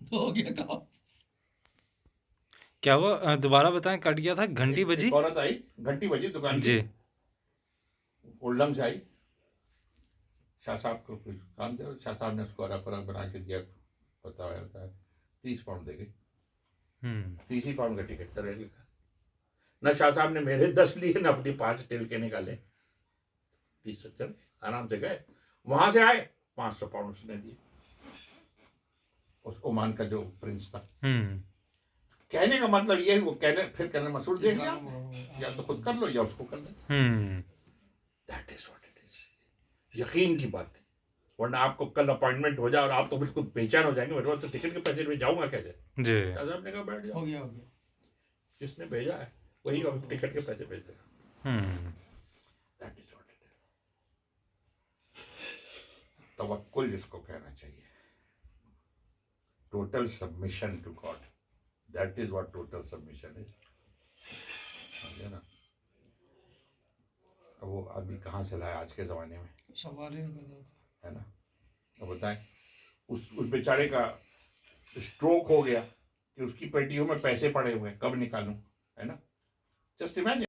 तो हो गया काम। क्या हुआ? दोबारा बताएं, कट गया था। घंटी बजी? एक औरत आई, घंटी बजी दुकान की, जी। उल्लम से आई, शाह साहब को कुछ काम दे, शाह साहब ने उसको रफ बना के दिया, बताया होता है 30 पाउंड देगी, 30 ही पाउंड का टिकट का रेल का। न शाह साहब ने मेरे 10 लिए, न अपनी 5 टिल के निकाले, 30 चल आराम से गए। वहां से आए, 500 पाउंड उसने दिए, उस ओमान का जो प्रिंस था। कहने का मतलब ये है, वो कहने मसूल देंगे या तो खुद कर लो या उसको कर लो। That is what it is. यकीन की बात है, वरना आपको कल अपॉइंटमेंट हो जाए और आप तो बिल्कुल बेचैन हो जाएंगे, मेरे पास तो टिकट के पैसे में जाऊंगा कैसे। जी। साहब ने कहा बैठ जाओ, हो गया हो गया। जिसने भेजा है वही अब टिकट के पैसे भेज देगा। That is what it is. तवक्कुल जिसको कहना चाहिए, total submission to God, that is what total submission is. समझे ना? अब वो आदमी कहाँ से लाया आज के ज़माने में, सवाल ही नहीं पैदा होता है ना? अब बताएं, उस बेचारे का स्ट्रोक हो गया कि उसकी पेटियों में पैसे पड़े हुए हैं, कब निकालूं, है ना? Just imagine.